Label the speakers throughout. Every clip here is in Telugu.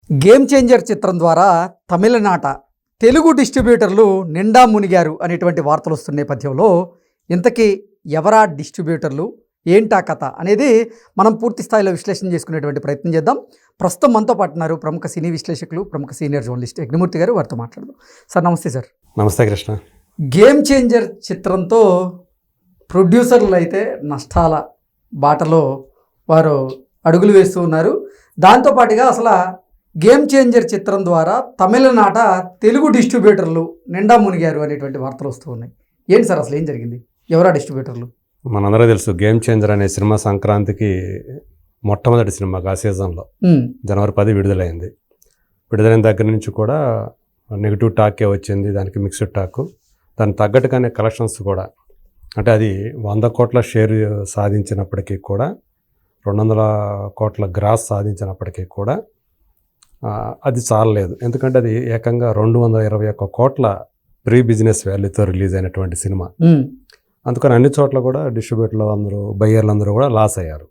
Speaker 1: గేమ్ చేంజర్ చిత్రం ద్వారా తమిళనాట తెలుగు డిస్ట్రిబ్యూటర్లు నిండా మునిగారు అనేటువంటి వార్తలు వస్తున్న నేపథ్యంలో ఇంతకీ ఎవరా డిస్ట్రిబ్యూటర్లు, ఏంటా కథ అనేది మనం పూర్తి స్థాయిలో విశ్లేషణ చేసుకునేటువంటి ప్రయత్నం చేద్దాం. ప్రస్తుతం మనతో పాటు ఉన్నారు ప్రముఖ సినీ విశ్లేషకులు, ప్రముఖ సీనియర్ జర్నలిస్ట్ యజ్ఞమూర్తి గారు. వారితో మాట్లాడదాం. సార్ నమస్తే. సార్
Speaker 2: నమస్తే కృష్ణ.
Speaker 1: గేమ్ చేంజర్ చిత్రంతో ప్రొడ్యూసర్లు అయితే నష్టాల బాటలో వారు అడుగులు వేస్తూ ఉన్నారు. దాంతోపాటుగా అసలు గేమ్ చేంజర్ చిత్రం ద్వారా తమిళనాట తెలుగు డిస్ట్రిబ్యూటర్లు నిండా మునిగారు అనేటువంటి వార్తలు వస్తూ ఉన్నాయి. ఏంటి సార్ అసలు ఏం జరిగింది? ఎవరా డిస్ట్రిబ్యూటర్లు?
Speaker 2: మనందరూ తెలుసు, గేమ్ చేంజర్ అనే సినిమా సంక్రాంతికి మొట్టమొదటి సినిమా ఆ సీజన్లో జనవరి 10 విడుదలైంది. విడుదలైన దగ్గర నుంచి కూడా నెగిటివ్ టాకే వచ్చింది, దానికి మిక్స్డ్ టాక్. దానికి తగ్గట్టుగానే కలెక్షన్స్ కూడా, అంటే అది 100 కోట్ల షేర్ సాధించినప్పటికీ కూడా, 200 కోట్ల గ్రాస్ సాధించినప్పటికీ కూడా అది చాలలేదు. ఎందుకంటే అది ఏకంగా 221 కోట్ల ప్రీ బిజినెస్ వాల్యూతో రిలీజ్ అయినటువంటి సినిమా. అందుకని అన్ని చోట్ల కూడా డిస్ట్రిబ్యూటర్లు అందరూ, బయ్యర్లు అందరూ కూడా లాస్ అయ్యారు.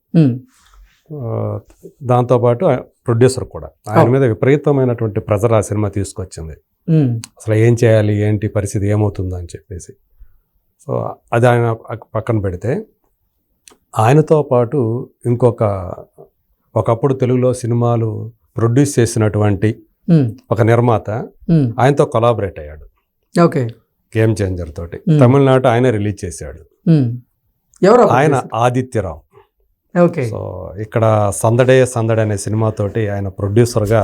Speaker 2: దాంతోపాటు ప్రొడ్యూసర్ కూడా ఆయన మీద విపరీతమైనటువంటి ప్రెజర్ ఆ సినిమా తీసుకొచ్చింది. అసలు ఏం చేయాలి, ఏంటి పరిస్థితి, ఏమవుతుందో అని చెప్పేసి. సో అది ఆయన పక్కన పెడితే, ఆయనతో పాటు ఒకప్పుడు తెలుగులో సినిమాలు ప్రొడ్యూస్ చేసినటువంటి ఒక నిర్మాత ఆయనతో కొలాబరేట్ అయ్యాడు.
Speaker 1: ఓకే.
Speaker 2: గేమ్ చేంజర్ తోటి తమిళనాడు ఆయన రిలీజ్ చేశాడు. ఆయన ఆదిత్యరావు.
Speaker 1: ఓకే.
Speaker 2: సో ఇక్కడ సందడే అనే సినిమాతోటి ఆయన ప్రొడ్యూసర్గా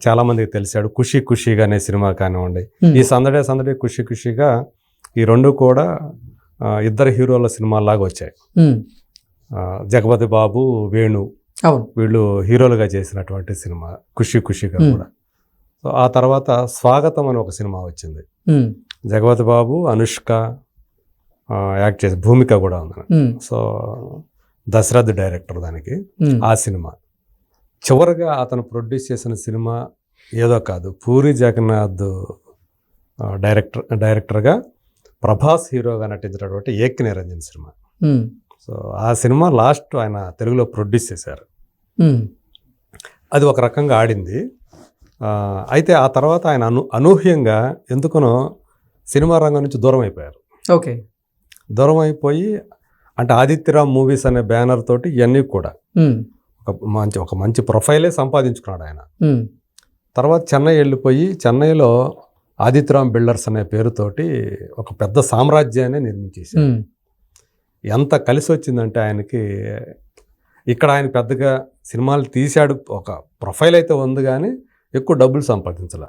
Speaker 2: చాలామందికి తెలిసాడు. ఖుషీ ఖుషీగా అనే సినిమా కానివ్వండి, ఈ సందడే ఖుషీగా ఈ రెండు కూడా ఇద్దరు హీరోల సినిమాలాగా వచ్చాయి. జగపతి బాబు, వేణు, వీళ్ళు హీరోలుగా చేసినటువంటి సినిమా ఖుషీగా కూడా. సో ఆ తర్వాత స్వాగతం అని ఒక సినిమా వచ్చింది. జగపతి బాబు, అనుష్క యాక్ట్ చేసి, భూమిక కూడా ఉంది. సో దశరథ్ డైరెక్టర్ దానికి. ఆ సినిమా చివరిగా అతను ప్రొడ్యూస్ చేసిన సినిమా ఏదో కాదు, పూరి జగన్నాథ్ డైరెక్టర్గా ప్రభాస్ హీరోగా నటించినటువంటి ఏక్ నిరంజన్ సినిమా. సో ఆ సినిమా లాస్ట్ ఆయన తెలుగులో ప్రొడ్యూస్ చేశారు. అది ఒక రకంగా ఆడింది. అయితే ఆ తర్వాత ఆయన అనూహ్యంగా ఎందుకనో సినిమా రంగం నుంచి దూరం అయిపోయారు.
Speaker 1: ఓకే.
Speaker 2: దూరం అయిపోయి, అంటే ఆదిత్యరావు మూవీస్ అనే బ్యానర్ తోటి ఇవన్నీ కూడా ఒక మంచి ప్రొఫైలే సంపాదించుకున్నాడు ఆయన. తర్వాత చెన్నై వెళ్ళిపోయి, చెన్నైలో ఆదిత్యరావు బిల్డర్స్ అనే పేరుతోటి ఒక పెద్ద సామ్రాజ్యాన్ని నిర్మించేశారు. ఎంత కలిసి వచ్చిందంటే ఆయనకి, ఇక్కడ ఆయన పెద్దగా సినిమాలు తీశాడు, ఒక ప్రొఫైల్ అయితే ఉంది, కానీ ఎక్కువ డబ్బులు సంపాదించాల.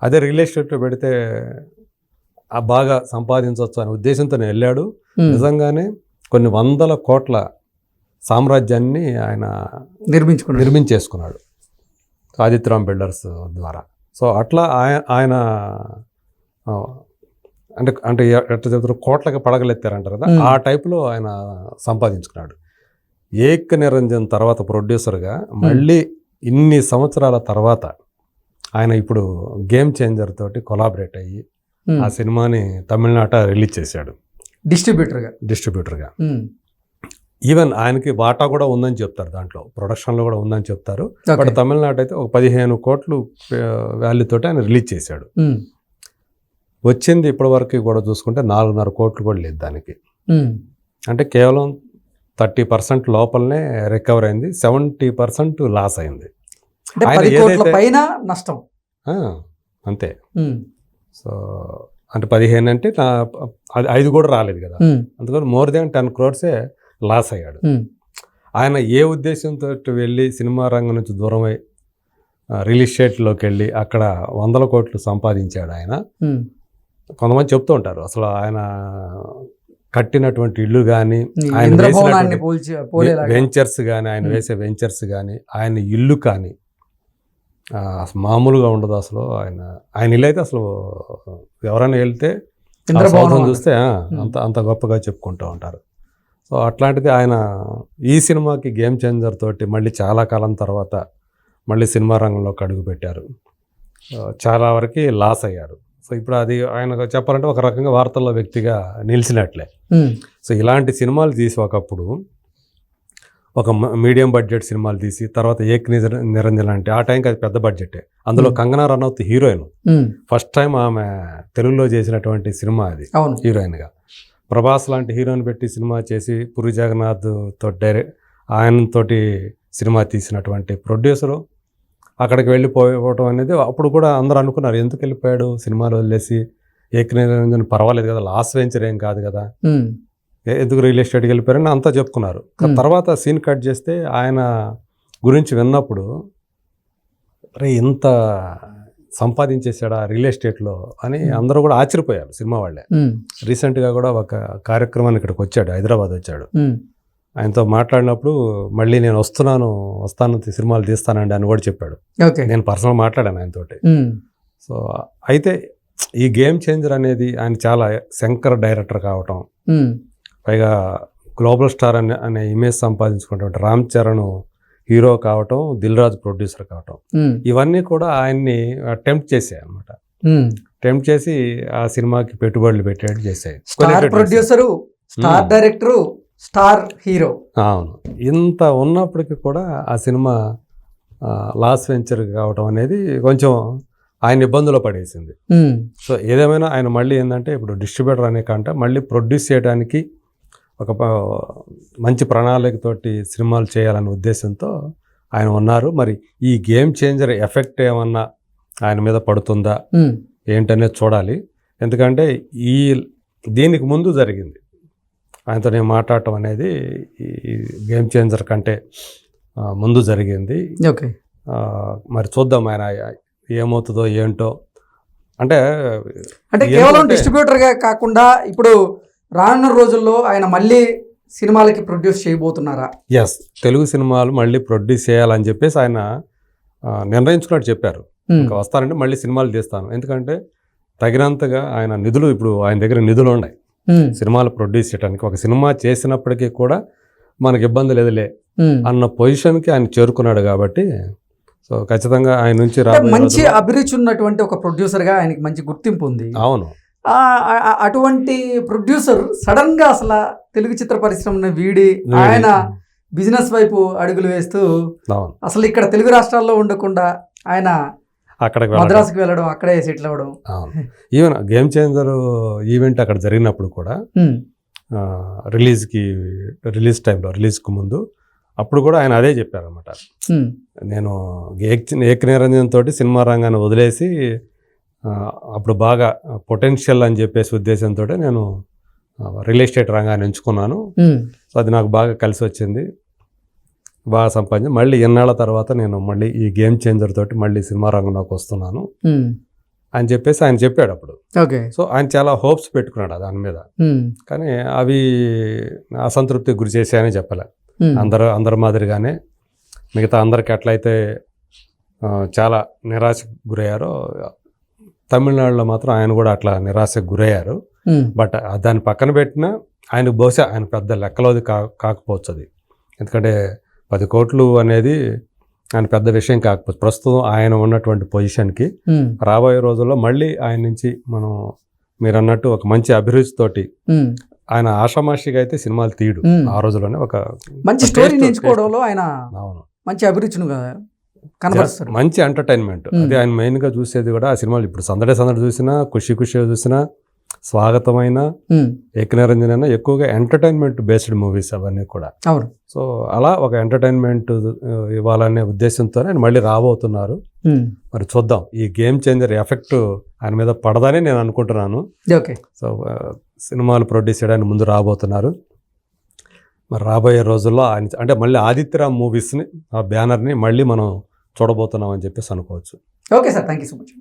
Speaker 2: అదే రియల్ ఎస్టేట్లో పెడితే బాగా సంపాదించవచ్చు అనే ఉద్దేశంతో వెళ్ళాడు. నిజంగానే కొన్ని 100 కోట్ల సామ్రాజ్యాన్ని ఆయన నిర్మించేసుకున్నాడు ఆదిత్యరావు బిల్డర్స్ ద్వారా. సో అట్లా ఆయన అంటే ఎట్లా చెప్తారు, కోట్లకి పడగలెత్తారంటారు కదా, ఆ టైప్లో ఆయన సంపాదించుకున్నాడు. ఏక్ నిరంజన్ తర్వాత ప్రొడ్యూసర్గా మళ్ళీ ఇన్ని సంవత్సరాల తర్వాత ఆయన ఇప్పుడు గేమ్ చేంజర్ తోటి కొలాబరేట్ అయ్యి ఆ సినిమాని తమిళనాట రిలీజ్ చేశాడు డిస్ట్రిబ్యూటర్గా. ఈవెన్ ఆయనకి వాటా కూడా ఉందని చెప్తారు, దాంట్లో ప్రొడక్షన్లో కూడా ఉందని చెప్తారు. బట్ తమిళనాడు అయితే ఒక 15 కోట్లు వాల్యూతోటి ఆయన రిలీజ్ చేశాడు. వచ్చింది ఇప్పటివరకు కూడా చూసుకుంటే 4.5 కోట్లు కూడా లేదు దానికి. అంటే కేవలం 30% లోపలనే రికవర్ అయింది, 70% లాస్ అయింది.
Speaker 1: నష్టం
Speaker 2: అంతే. సో అంటే 15 అంటే 5 కూడా రాలేదు కదా, అందుకని more than 10 crores లాస్ అయ్యాడు. ఆయన ఏ ఉద్దేశంతో వెళ్ళి సినిమా రంగం నుంచి దూరమై రియల్ ఎస్టేట్లోకి వెళ్ళి అక్కడ 100 కోట్లు సంపాదించాడు ఆయన. కొంతమంది చెప్తూ ఉంటారు, అసలు ఆయన కట్టినటువంటి ఇల్లు కానీ, ఆయన వెంచర్స్ కానీ, ఆయన వేసే వెంచర్స్ కానీ, ఆయన ఇల్లు కానీ మామూలుగా ఉండదు అసలు. ఆయన ఇల్లు అయితే అసలు ఎవరైనా వెళ్తే చూస్తే అంత గొప్పగా చెప్పుకుంటూ ఉంటారు. సో అట్లాంటిది ఆయన ఈ సినిమాకి గేమ్ చేంజర్ తోటి మళ్ళీ చాలా కాలం తర్వాత మళ్ళీ సినిమా రంగంలోకి అడుగు పెట్టారు. చాలా వరకు లాస్ అయ్యారు. సో ఇప్పుడు అది ఆయన చెప్పాలంటే ఒక రకంగా వార్తల్లో వ్యక్తిగా నిలిచినట్లే. సో ఇలాంటి సినిమాలు తీసి ఒకప్పుడు ఒక మీడియం బడ్జెట్ సినిమాలు తీసి తర్వాత ఏక్ నిరంజన్ అంటే ఆ టైంకి అది పెద్ద బడ్జెటే. అందులో Kangana Ranaut heroine. First time ఆమె తెలుగులో చేసినటువంటి సినిమా అది
Speaker 1: అవును.
Speaker 2: హీరోయిన్గా. ప్రభాస్ లాంటి హీరోయిన్ పెట్టి సినిమా చేసి పూరి జగన్నాథ్ తోటి ఆయనతోటి సినిమా తీసినటువంటి ప్రొడ్యూసరు అక్కడికి వెళ్ళిపోవటం అనేది అప్పుడు కూడా అందరూ అనుకున్నారు, ఎందుకు వెళ్ళిపోయాడు సినిమాలు వదిలేసి, ఏక్ నిరంజన్ పర్వాలేదు కదా, లాస్ వెంచర్ ఏం కాదు కదా, ఎందుకు రియల్ ఎస్టేట్కి వెళ్ళిపోయారని అంతా చెప్పుకున్నారు. తర్వాత సీన్ కట్ చేస్తే ఆయన గురించి విన్నప్పుడు అరే ఇంత సంపాదించేసాడా రియల్ ఎస్టేట్లో అని అందరూ కూడా ఆశ్చర్యపోయారు సినిమా వాళ్ళే. రీసెంట్గా కూడా ఒక కార్యక్రమాన్ని ఇక్కడికి వచ్చాడు, హైదరాబాద్ వచ్చాడు. ఆయనతో మాట్లాడినప్పుడు మళ్ళీ నేను వస్తాను సినిమాలు తీస్తానండి అని కూడా చెప్పాడు. నేను పర్సనల్ మాట్లాడాను ఆయనతోటి. సో అయితే ఈ గేమ్ చేంజర్ అనేది ఆయన చాలా శంకర్ డైరెక్టర్ కావటం, పైగా గ్లోబల్ స్టార్ అనే ఇమేజ్ సంపాదించుకున్నటువంటి రామ్ చరణ్ హీరో కావటం, దిల్ రాజు ప్రొడ్యూసర్ కావటం, ఇవన్నీ కూడా ఆయన్ని టెంప్ట్ చేసాయి అనమాట. టెంప్ట్ చేసి ఆ సినిమాకి పెట్టుబడులు పెట్టేట్టు చేసాయి.
Speaker 1: Producer, star director, star hero.
Speaker 2: అవును. ఇంత ఉన్నప్పటికీ కూడా ఆ సినిమా లాస్ వెంచర్ కావటం అనేది కొంచెం ఆయన ఇబ్బందులో పడేసింది. సో ఏదేమైనా ఆయన మళ్ళీ ఏంటంటే ఇప్పుడు డిస్ట్రిబ్యూటర్ అనే కంటే మళ్ళీ ప్రొడ్యూస్ చేయడానికి ఒక మంచి ప్రణాళికతోటి సినిమాలు చేయాలనే ఉద్దేశంతో ఆయన ఉన్నారు. మరి ఈ గేమ్ చేంజర్ ఎఫెక్ట్ ఏమన్నా ఆయన మీద పడుతుందా ఏంటనేది చూడాలి. ఎందుకంటే దీనికి ముందు జరిగింది ఆయనతో నేను మాట్లాడటం అనేది ఈ గేమ్ చేంజర్ కంటే ముందు జరిగింది. మరి చూద్దాం ఆయన ఏమవుతుందో ఏంటో. అంటే
Speaker 1: కేవలం డిస్ట్రిబ్యూటర్గా కాకుండా ఇప్పుడు రానున్న రోజుల్లో ఆయన మళ్ళీ సినిమాలకి ప్రొడ్యూస్ చేయబోతున్నారా?
Speaker 2: ఎస్, తెలుగు సినిమాలు మళ్ళీ ప్రొడ్యూస్ చేయాలని చెప్పేసి ఆయన నిర్ణయించుకున్నట్టు చెప్పారు. ఇంకా వస్తానంటే మళ్ళీ సినిమాలు తీస్తాను, ఎందుకంటే తగినంతగా ఆయన నిధులు, ఇప్పుడు ఆయన దగ్గర నిధులు ఉన్నాయి సినిమాలు ప్రొడ్యూస్ చేయడానికి. ఒక సినిమా చేసినప్పటికీ కూడా మనకి ఇబ్బంది లేదులే అన్న పొజిషన్కి ఆయన చేరుకున్నాడు. కాబట్టి సో ఖచ్చితంగా ఆయన నుంచి
Speaker 1: మంచి అభిరుచి ఉన్నటువంటి ఒక ప్రొడ్యూసర్గా ఆయనకి మంచి గుర్తింపు ఉంది.
Speaker 2: అవును.
Speaker 1: అటువంటి ప్రొడ్యూసర్ సడన్ గా అసలు తెలుగు చిత్ర పరిశ్రమను వీడి ఆయన బిజినెస్ వైపు అడుగులు వేస్తూ అసలు ఇక్కడ తెలుగు రాష్ట్రాల్లో ఉండకుండా ఆయన
Speaker 2: అక్కడికి
Speaker 1: మద్రాసుకి వెళ్ళడం, అక్కడే సెటిల్ అవ్వడం.
Speaker 2: ఈవెన్ గేమ్ చేంజర్ ఈవెంట్ అక్కడ జరిగినప్పుడు కూడా రిలీజ్ టైంలో, రిలీజ్కు ముందు అప్పుడు కూడా ఆయన అదే చెప్పారనమాట, నేను ఏక్ నిరంజన్ తోటి సినిమా రంగాన్ని వదిలేసి అప్పుడు బాగా పొటెన్షియల్ అని చెప్పేసి ఉద్దేశంతో నేను రియల్ ఎస్టేట్ రంగాన్ని ఎంచుకున్నాను. సో అది నాకు బాగా కలిసి వచ్చింది, బాగా సంపాదించి మళ్ళీ ఎన్నాళ్ళ తర్వాత నేను మళ్ళీ ఈ గేమ్ చేంజర్ తోటి మళ్ళీ సినిమా రంగంలోకి వస్తున్నాను అని చెప్పేసి ఆయన చెప్పాడు అప్పుడు. సో ఆయన చాలా హోప్స్ పెట్టుకున్నాడు దాని మీద, కానీ అవి అసంతృప్తికి గురి చేసాయని చెప్పలే. అందరి మాదిరిగానే మిగతా అందరికి ఎట్లయితే చాలా నిరాశకు గురయ్యారో, తమిళనాడులో మాత్రం ఆయన కూడా అట్లా నిరాశకు గురయ్యారు. బట్ దాన్ని పక్కన పెట్టినా ఆయనకు బహుశా ఆయన పెద్ద లెక్కలోది కాకపోవచ్చు అది, ఎందుకంటే 10 కోట్లు అనేది ఆయన పెద్ద విషయం కాకపోవచ్చు ప్రస్తుతం ఆయన ఉన్నటువంటి పొజిషన్కి. రాబోయే రోజుల్లో మళ్ళీ ఆయన నుంచి మనం మీరు అన్నట్టు ఒక మంచి అభిరుచితోటి, ఆయన ఆషామాషిగా అయితే సినిమాలు తీయడు, ఆ రోజుల్లోనే ఒక మంచి
Speaker 1: స్టోరీని ఎంచుకోవడంలో ఆయన మంచి అభిరుచిని కనబరుస్తారు,
Speaker 2: మంచి ఎంటర్టైన్మెంట్. అదే ఆయన మెయిన్గా చూసేది కూడా ఆ సినిమాలు. ఇప్పుడు సందడి చూసినా, ఖుషి చూసినా, స్వాగతమైన, ఏక్ నిరంజన్ అయినా ఎక్కువగా ఎంటర్టైన్మెంట్ బేస్డ్ మూవీస్ అవన్నీ కూడా. సో అలా ఒక ఎంటర్టైన్మెంట్ ఇవ్వాలనే ఉద్దేశంతో ఆయన మళ్ళీ రాబోతున్నారు. మరి చూద్దాం, ఈ గేమ్ చేంజర్ ఎఫెక్ట్ ఆయన మీద పడదని నేను అనుకుంటున్నాను. సో సినిమాలు ప్రొడ్యూస్ చేయడానికి ముందు రాబోతున్నారు. మరి రాబోయే రోజుల్లో ఆయన అంటే మళ్ళీ ఆదిత్యరామ్ మూవీస్ని, ఆ బ్యానర్ని మళ్ళీ మనం చూడబోతున్నాం అని చెప్పేసి అనుకోవచ్చు.
Speaker 1: Okay sir, thank you so much.